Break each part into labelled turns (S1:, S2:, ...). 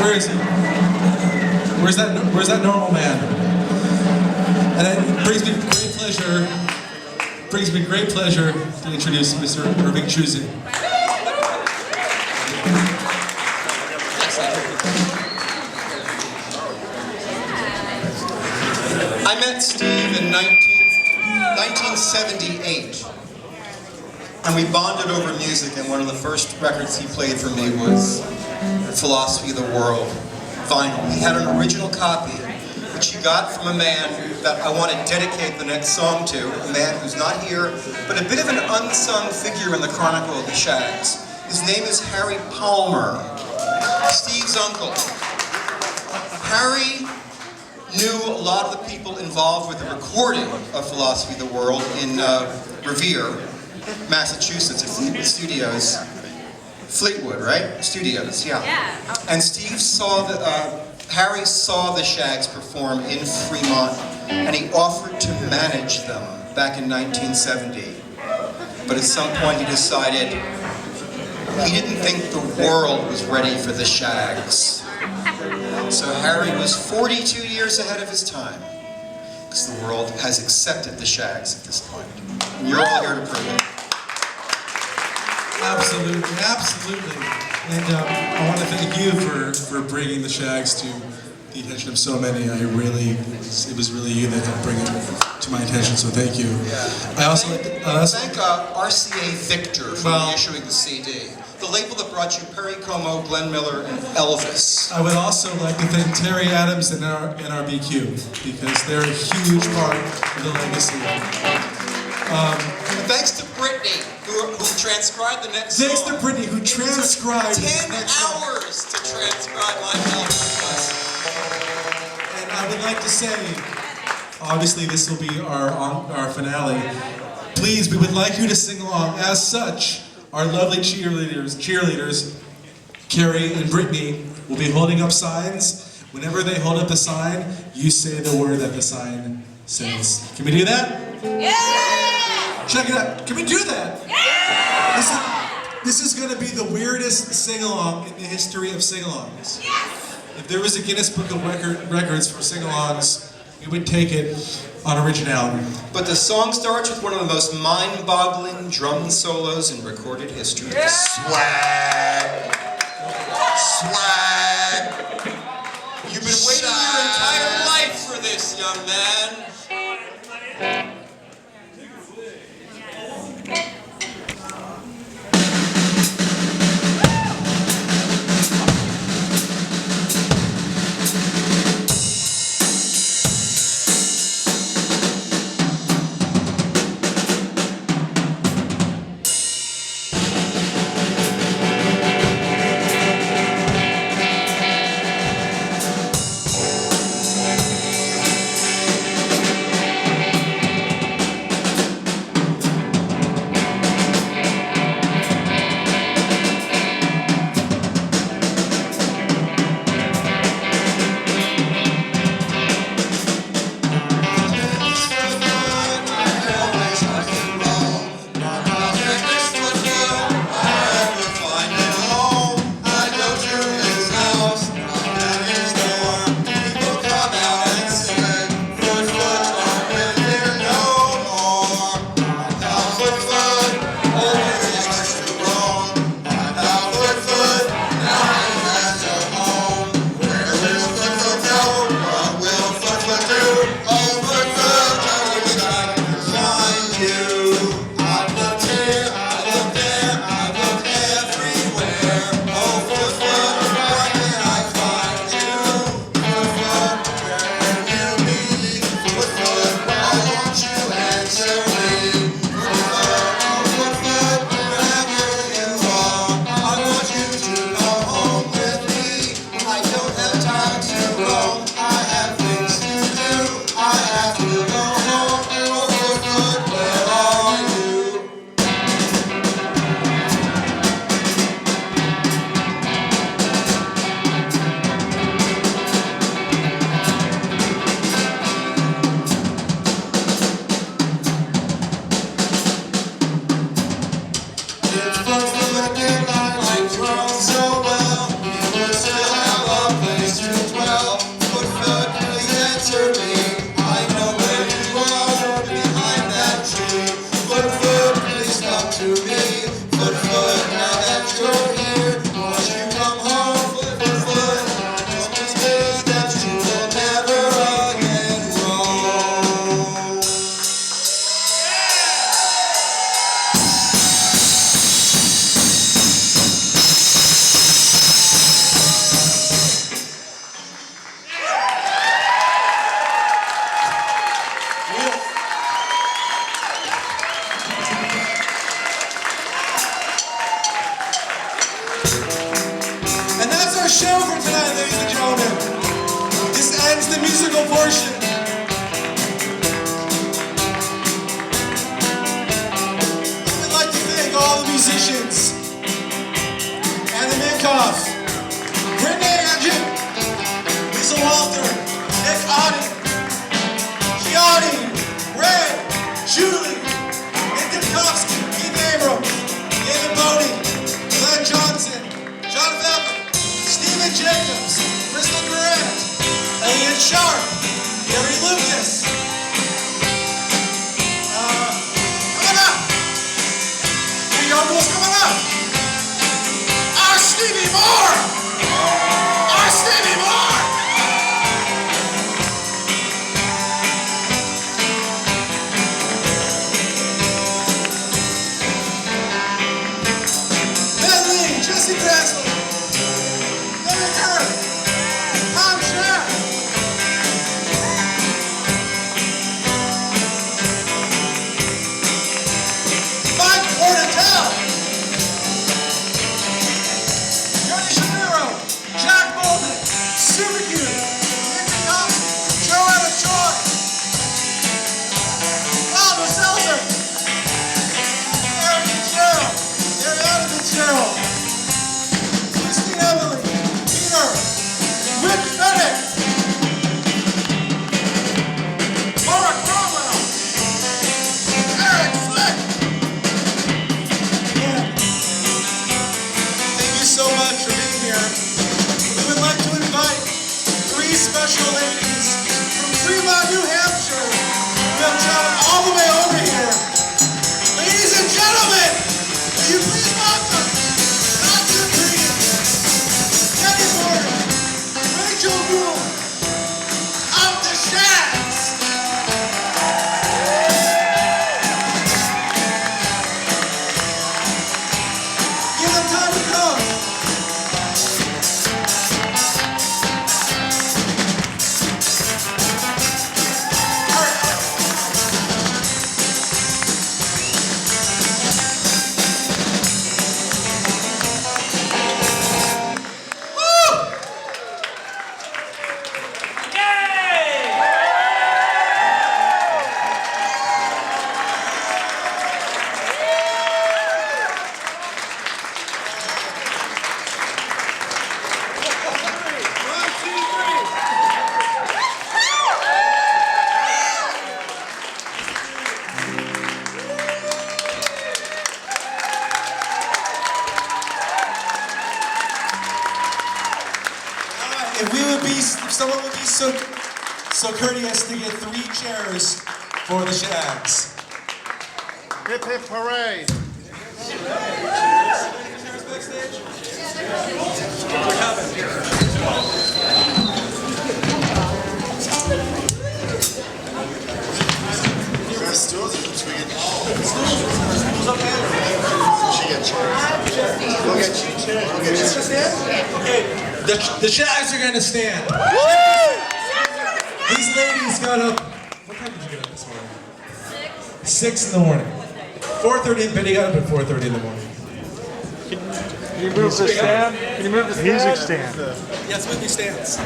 S1: Where is he? Where's that normal man? And it brings me great pleasure to introduce Mr. Irwin Chusid.
S2: I met Steve in 1978, and we bonded over music, and one of the first records he played for me was Philosophy of the World, vinyl. He had an original copy, which he got from a man that I want to dedicate the next song to, a man who's not here, but a bit of an unsung figure in the chronicle of the Shaggs. His name is Harry Palmer, Steve's uncle. Harry knew a lot of the people involved with the recording of Philosophy of the World in Revere, Massachusetts, at Fleetwood Studios. Fleetwood, right? Studios, yeah. And Steve saw Harry saw the Shaggs perform in Fremont, and he offered to manage them back in 1970. But at some point he decided he didn't think the world was ready for the Shaggs. So Harry was 42 years ahead of his time, because the world has accepted the Shaggs at this point. And you're all here to prove it.
S1: Absolutely, absolutely. And I want to thank you for bringing the Shaggs to the attention of so many. It was really you that helped bring it to my attention, so thank you.
S2: Yeah.
S1: I also
S2: thank RCA Victor for reissuing the CD. The label that brought you Perry Como, Glenn Miller, and Elvis.
S1: I would also like to thank Terry Adams and NRBQ, because they're a huge part of the legacy.
S2: And thanks to Brittany, who transcribed the next song.
S1: Thanks to Brittany, who transcribed
S2: 10 hours to transcribe my album.
S1: And I would like to say, obviously this will be our finale. Please, we would like you to sing along. As such, our lovely cheerleaders, Carrie and Brittany, will be holding up signs. Whenever they hold up the sign, you say the word that the sign says. Can we do that?
S3: Yeah!
S1: Check it out. Can we do that?
S3: Yeah!
S1: This is going to be the weirdest sing-along in the history of sing-alongs.
S3: Yes!
S1: If there was a Guinness Book of Records for sing-alongs, we would take it on originality.
S2: But the song starts with one of the most mind-boggling drum solos in recorded history.
S3: Yeah.
S2: Swag! Swag! You've been waiting your entire life for this, young man.
S1: show for tonight, ladies and gentlemen. This ends the musical portion. I would like to thank all the musicians and the Minkoff, Brittany Anjou, Weasel Walter, Oddy, Ray, Julie, Minkoff, Keith Abrams, David Bodie, Glenn Johnson, John Velvet, Stephen Jacobs, Crystal Durant, Elliot Sharp, Gary Lucas. Coming up. Here you go, boys, coming up. Our Stevie Moore. Our Stevie Moore. Jesse Presley, Larry Kirk, Tom Shaggs, Mike Portatel, Jody Shapiro, Jack Bolden, Super Cute, Minkoff, Joanna Choi, Alma Seltzer, Eric Fitzgerald, Ariana Fitzgerald, Emily, Peter, Rick Bennett, Laura Cromwell, Eric Flick. Thank you so much for being here. We would like to invite 3 special ladies from Fremont, New Hampshire, who have traveled all the way over here. Ladies and gentlemen, will you please welcome Gould of the Shaggs. Give them time to come. If someone would be so courteous to get 3 chairs for the Shaggs.
S4: Hip hip hooray! Stools? Should we get chairs? We'll get 2 chairs. We'll get 2 chairs.
S1: Okay, the Shaggs are going to stand. These ladies got up. What time did you get up this morning? 6 in the morning. 4:30. Betty got up at 4:30 in the morning.
S4: Can you move the stand? Can you move the stand? Music stand.
S1: Yes, with me stands.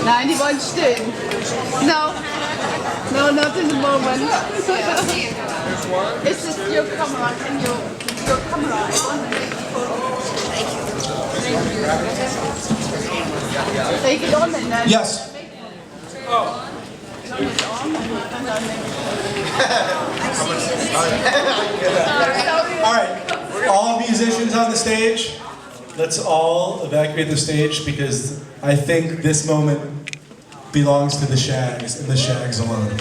S3: 9, die wollen stehen. No. No, not in the moment. It's just your camera. Can your camera? I want to take a photo. Take it on and then.
S1: Yes. All right. All musicians on the stage. Let's all evacuate the stage because I think this moment belongs to the Shaggs and the Shaggs alone.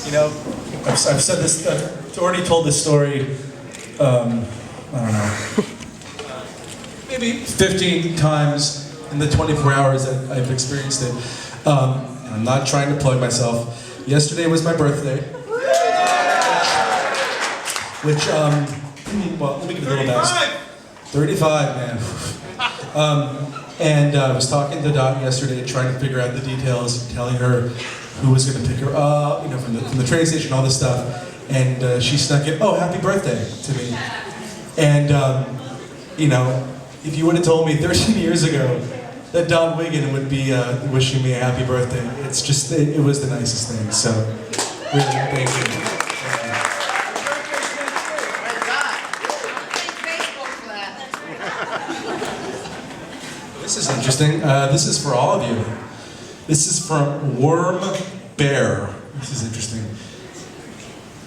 S1: You know, I've said this, I've already told this story, I don't know, maybe 15 times in the 24 hours that I've experienced it. I'm not trying to plug myself. Yesterday was my birthday. which, well, let me give you a little backstory. 35, man. And I was talking to Dot yesterday, trying to figure out the details, telling her who was going to pick her up, you know, from the train station, all this stuff. And she snuck in, oh, happy birthday to me. And, you know, if you would have told me 13 years ago that Don Wiggin would be wishing me a happy birthday, it's just, it was the nicest thing. So, really, thank you. This is interesting. This is for all of you. This is from Worm Bear. This is interesting.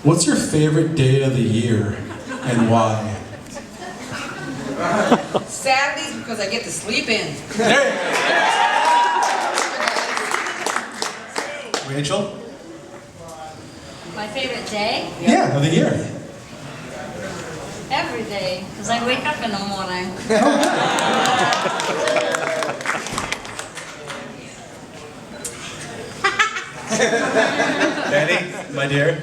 S1: What's your favorite day of the year and why?
S5: Saturdays because I get to sleep in.
S1: There you go. Rachel?
S6: My favorite day?
S1: Yeah, of the year.
S6: Every day, because I wake up in the morning.
S1: Danny, my dear?